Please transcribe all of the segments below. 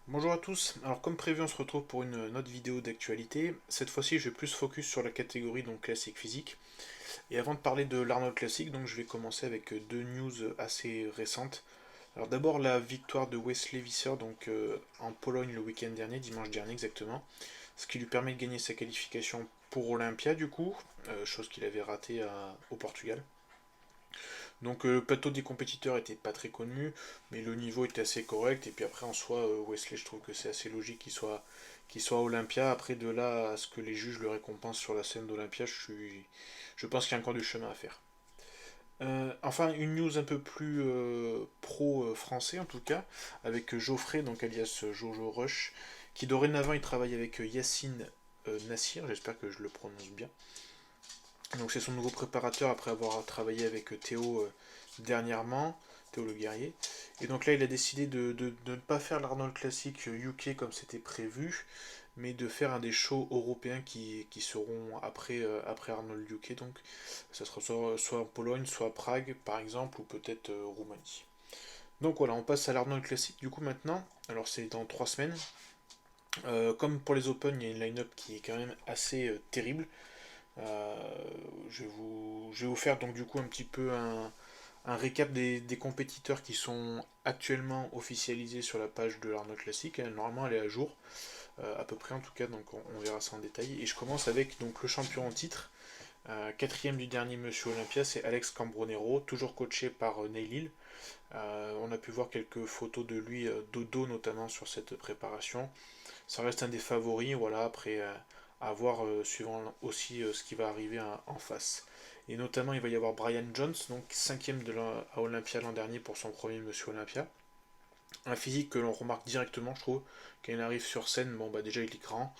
Bonjour à tous, alors comme prévu on se retrouve pour une autre vidéo d'actualité. Cette fois-ci je vais plus focus sur la catégorie donc classique physique. Et avant de parler de l'Arnold Classic, donc je vais commencer avec deux news assez récentes. Alors d'abord la victoire de Wesley Visser donc en Pologne le week-end dernier, dimanche dernier exactement, ce qui lui permet de gagner sa qualification pour Olympia du coup, chose qu'il avait ratée au Portugal. Donc le plateau des compétiteurs était pas très connu, mais le niveau était assez correct. Et puis après en soi, Wesley, je trouve que c'est assez logique qu'il soit à Olympia. Après de là à ce que les juges le récompensent sur la scène d'Olympia, je pense qu'il y a encore du chemin à faire. Enfin, une news un peu plus pro français en tout cas, avec Geoffrey, donc alias Jojo Rush, qui dorénavant il travaille avec Yacine Nassir, j'espère que je le prononce bien. Donc c'est son nouveau préparateur après avoir travaillé avec Théo dernièrement, Théo le guerrier. Et donc là il a décidé de ne pas faire l'Arnold Classic UK comme c'était prévu, mais de faire un des shows européens qui seront après Arnold UK. Donc ça sera soit en Pologne, soit à Prague par exemple, ou peut-être Roumanie. Donc voilà, on passe à l'Arnold Classic du coup maintenant. Alors c'est dans 3 semaines. Comme pour les Open, il y a une line-up qui est quand même assez terrible. Euh, je vais vous faire donc du coup un petit peu un récap des compétiteurs qui sont actuellement officialisés sur la page de l'Arnold Classic. Normalement elle est à jour, à peu près en tout cas, donc on verra ça en détail. Et je commence avec donc le champion en titre, quatrième du dernier Monsieur Olympia, c'est Alex Cambronero, toujours coaché par Neil Hill. On a pu voir quelques photos de lui dodo notamment sur cette préparation. Ça reste un des favoris, voilà, après à voir suivant aussi ce qui va arriver en face. Et notamment, il va y avoir Brian Jones, donc cinquième à Olympia l'an dernier pour son premier Monsieur Olympia. Un physique que l'on remarque directement, je trouve, quand il arrive sur scène. Bon, bah déjà, il est grand,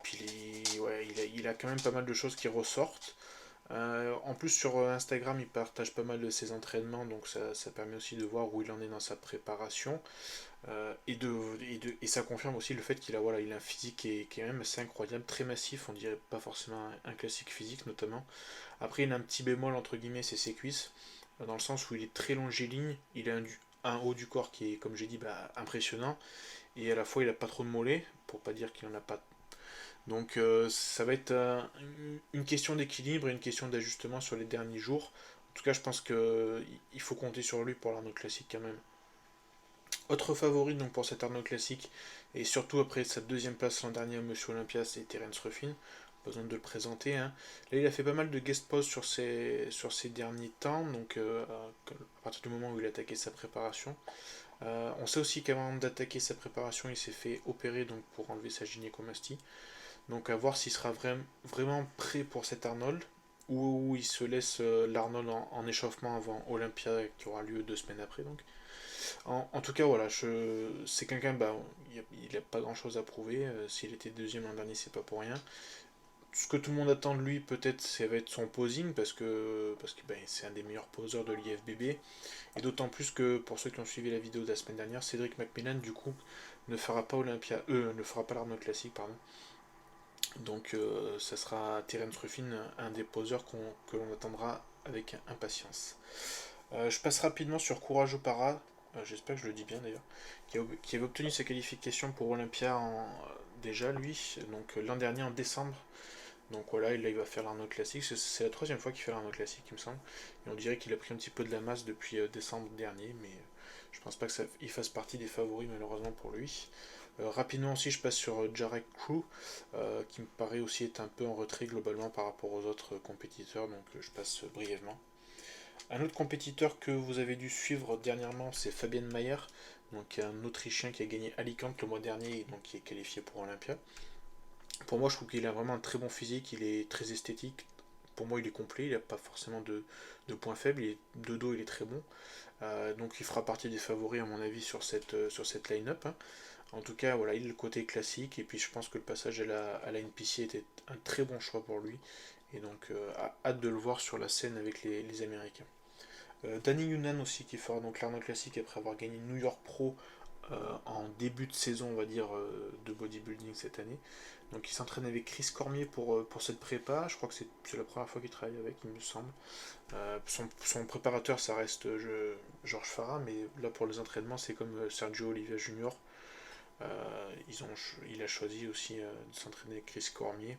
puis ouais, il a quand même pas mal de choses qui ressortent. En plus, sur Instagram, il partage pas mal de ses entraînements, donc ça permet aussi de voir où il en est dans sa préparation. Et ça confirme aussi le fait qu'il a un physique qui est même assez incroyable, très massif, on dirait pas forcément un classique physique notamment. Après, il a un petit bémol entre guillemets, c'est ses cuisses, dans le sens où il est très longiligne, il a un haut du corps qui est, comme j'ai dit, bah, impressionnant, et à la fois il a pas trop de mollets, pour pas dire qu'il en a pas. Donc ça va être une question d'équilibre et une question d'ajustement sur les derniers jours. En tout cas, je pense qu'il faut compter sur lui pour l'Arnaud Classique quand même. Autre favori donc pour cet Arnold Classic, et surtout après sa deuxième place l'an dernier à Monsieur Olympia, c'est Terence Ruffin. Pas besoin de le présenter, hein. Là, il a fait pas mal de guest posts sur ces derniers temps, donc à partir du moment où il a attaqué sa préparation. On sait aussi qu'avant d'attaquer sa préparation, il s'est fait opérer donc pour enlever sa gynécomastie. Donc à voir s'il sera vraiment prêt pour cet Arnold, ou il se laisse l'Arnold en échauffement avant Olympia qui aura lieu 2 semaines après. Donc en tout cas, voilà, c'est quelqu'un, bah, il n'a pas grand chose à prouver. S'il était deuxième l'an dernier, c'est pas pour rien. Ce que tout le monde attend de lui, peut-être, ça va être son posing, parce que ben, c'est un des meilleurs poseurs de l'IFBB. Et d'autant plus que, pour ceux qui ont suivi la vidéo de la semaine dernière, Cédric McMillan, du coup, ne fera pas l'Arnold Classic, pardon. Donc, ça sera Terence Ruffin, un des poseurs que l'on attendra avec impatience. Je passe rapidement sur Courage Para, j'espère que je le dis bien d'ailleurs, qui avait obtenu sa qualification pour Olympia déjà lui, donc l'an dernier en décembre. Donc voilà, là il va faire l'Arnold Classic, c'est la troisième fois qu'il fait l'Arnold Classic il me semble. Et on dirait qu'il a pris un petit peu de la masse depuis décembre dernier, mais je pense pas qu'il fasse partie des favoris malheureusement pour lui. Rapidement aussi je passe sur Jarek Crew, qui me paraît aussi être un peu en retrait globalement par rapport aux autres compétiteurs, donc je passe brièvement. Un autre compétiteur que vous avez dû suivre dernièrement, c'est Fabien Mayer, donc un Autrichien qui a gagné Alicante le mois dernier et donc qui est qualifié pour Olympia. Pour moi, je trouve qu'il a vraiment un très bon physique, il est très esthétique. Pour moi, il est complet, il n'a pas forcément de points faibles, de dos, il est très bon. Donc il fera partie des favoris à mon avis sur cette line-up, hein. En tout cas, voilà, il a le côté classique, et puis je pense que le passage à la NPC était un très bon choix pour lui. Et donc, hâte de le voir sur la scène avec les Américains. Danny Younan aussi qui fera donc l'Arnold Classic après avoir gagné New York Pro en début de saison, on va dire, de bodybuilding cette année. Donc il s'entraîne avec Chris Cormier pour cette prépa. Je crois que c'est la première fois qu'il travaille avec, il me semble. Son préparateur, ça reste Georges Farah, mais là pour les entraînements, c'est comme Sergio Oliva Junior. Il a choisi aussi de s'entraîner avec Chris Cormier.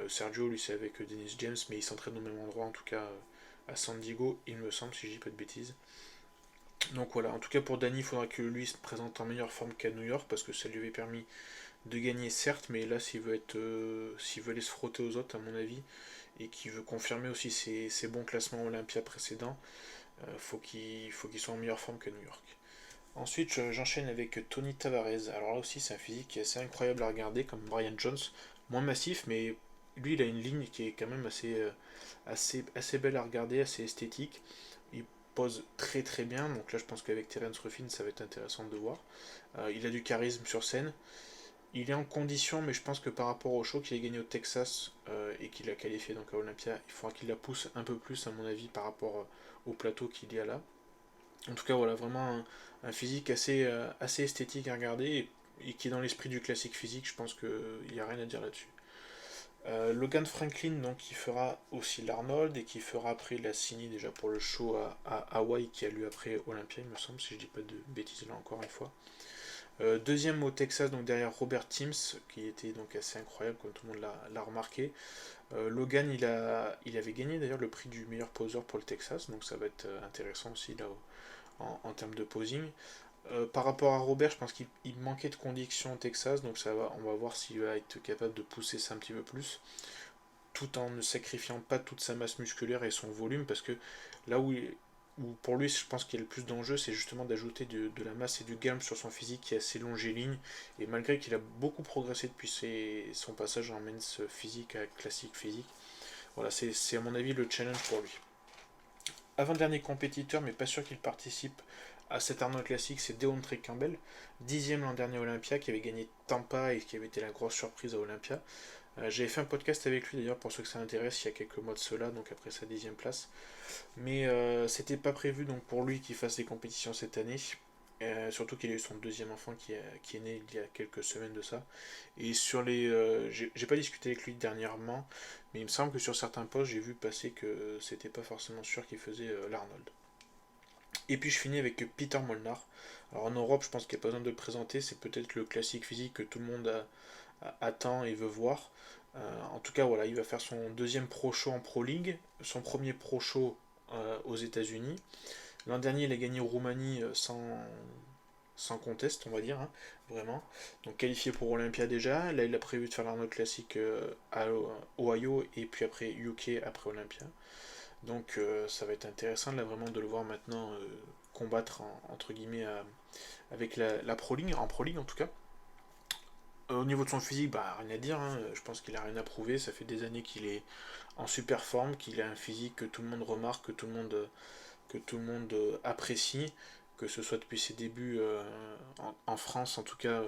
Sergio, lui, c'est avec Dennis James, mais ils s'entraînent au même endroit, en tout cas à San Diego, il me semble, si je dis pas de bêtises. Donc voilà, en tout cas pour Danny, il faudra que lui se présente en meilleure forme qu'à New York, parce que ça lui avait permis de gagner, certes, mais là, s'il veut aller se frotter aux autres, à mon avis, et qu'il veut confirmer aussi ses bons classements Olympia précédents, faut qu'il soit en meilleure forme qu'à New York. Ensuite, j'enchaîne avec Tony Tavares. Alors là aussi, c'est un physique qui est assez incroyable à regarder, comme Brian Jones, moins massif, mais lui, il a une ligne qui est quand même assez belle à regarder, assez esthétique. Il pose très très bien, donc là, je pense qu'avec Terence Ruffin, ça va être intéressant de voir. Il a du charisme sur scène. Il est en condition, mais je pense que par rapport au show qu'il a gagné au Texas et qu'il a qualifié donc à Olympia, il faudra qu'il la pousse un peu plus, à mon avis, par rapport au plateau qu'il y a là. En tout cas, voilà, vraiment un physique assez esthétique à regarder et qui est dans l'esprit du classique physique. Je pense qu'il n'y a rien à dire là-dessus. Logan Franklin, donc, qui fera aussi l'Arnold et qui fera après la Cini déjà pour le show à Hawaï qui a lieu après Olympia, il me semble, si je dis pas de bêtises là encore une fois. Deuxième au Texas, donc derrière Robert Timms, qui était donc assez incroyable, comme tout le monde l'a remarqué. Logan, il avait gagné d'ailleurs le prix du meilleur poseur pour le Texas, donc ça va être intéressant aussi là en termes de posing. Par rapport à Robert, je pense qu'il manquait de conditions au Texas, donc on va voir s'il va être capable de pousser ça un petit peu plus, tout en ne sacrifiant pas toute sa masse musculaire et son volume, parce que là où pour lui, je pense qu'il y a le plus d'enjeux, c'est justement d'ajouter de la masse et du gamme sur son physique qui est assez longiligne, et malgré qu'il a beaucoup progressé depuis son passage en men's physique à classique physique, voilà, c'est à mon avis le challenge pour lui. Avant-dernier compétiteur, mais pas sûr qu'il participe à cet Arnold Classic, c'est Deontre Campbell, 10e l'an dernier à Olympia, qui avait gagné Tampa et qui avait été la grosse surprise à Olympia. J'avais fait un podcast avec lui d'ailleurs pour ceux que ça intéresse il y a quelques mois de cela, donc après sa 10e place. Mais c'était pas prévu donc pour lui qu'il fasse des compétitions cette année. Surtout qu'il a eu son deuxième enfant qui est né il y a quelques semaines de ça. Et sur les. J'ai pas discuté avec lui dernièrement, mais il me semble que sur certains posts, j'ai vu passer que c'était pas forcément sûr qu'il faisait l'Arnold. Et puis je finis avec Peter Molnar. Alors en Europe, je pense qu'il n'y a pas besoin de le présenter, c'est peut-être le classique physique que tout le monde attend et veut voir. En tout cas, voilà, il va faire son deuxième pro show en Pro League, son premier pro show aux États-Unis. L'an dernier, il a gagné Roumanie sans conteste, on va dire, hein, vraiment. Donc qualifié pour Olympia déjà. Là, il a prévu de faire l'Arnold Classic à Ohio et puis après UK après Olympia. Donc ça va être intéressant là vraiment de le voir maintenant combattre entre guillemets avec la Pro League, en Pro League en tout cas. Au niveau de son physique, bah rien à dire, hein. Je pense qu'il a rien à prouver, ça fait des années qu'il est en super forme, qu'il a un physique que tout le monde remarque, que tout le monde apprécie, que ce soit depuis ses débuts en France, en tout cas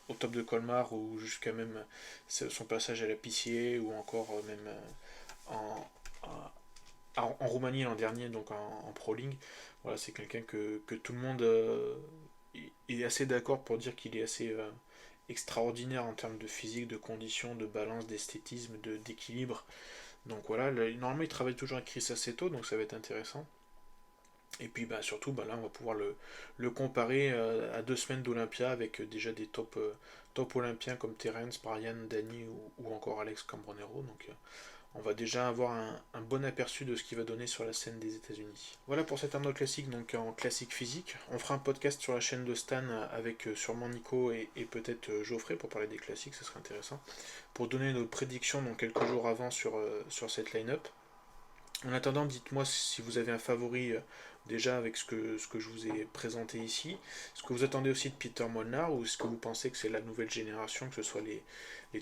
au top de Colmar, ou jusqu'à même son passage à la PCA, ou encore même en, en Roumanie l'an dernier, donc en Pro League. Voilà, c'est quelqu'un que tout le monde est assez d'accord pour dire qu'il est assez extraordinaire en termes de physique, de conditions, de balance, d'esthétisme, d'équilibre. Donc voilà, là, normalement il travaille toujours avec Chris Aceto, donc ça va être intéressant. Et puis bah, surtout, bah, là on va pouvoir le comparer à 2 semaines d'Olympia avec déjà des top olympiens comme Terence, Brian, Danny ou encore Alex Cambronero. Donc on va déjà avoir un bon aperçu de ce qu'il va donner sur la scène des États-Unis. Voilà pour cet Arnold Classic, donc en classique physique. On fera un podcast sur la chaîne de Stan avec sûrement Nico et peut-être Geoffrey pour parler des classiques, ça serait intéressant. Pour donner nos prédictions donc quelques jours avant sur cette line-up. En attendant, dites-moi si vous avez un favori déjà avec ce que je vous ai présenté ici. Est-ce que vous attendez aussi de Peter Molnar ou est-ce que vous pensez que c'est la nouvelle génération, que ce soit les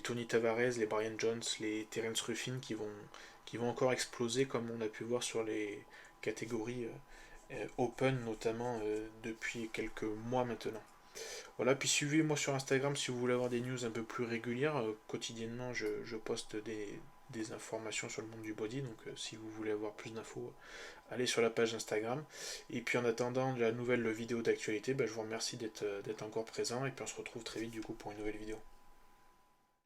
Tony Tavares, les Brian Jones, les Terence Ruffin qui vont encore exploser comme on a pu voir sur les catégories Open notamment depuis quelques mois maintenant. Voilà, puis suivez-moi sur Instagram si vous voulez avoir des news un peu plus régulières. Quotidiennement, je poste des informations sur le monde du body, donc si vous voulez avoir plus d'infos, allez sur la page Instagram. Et puis en attendant la nouvelle vidéo d'actualité, bah, je vous remercie d'être encore présent et puis on se retrouve très vite du coup pour une nouvelle vidéo.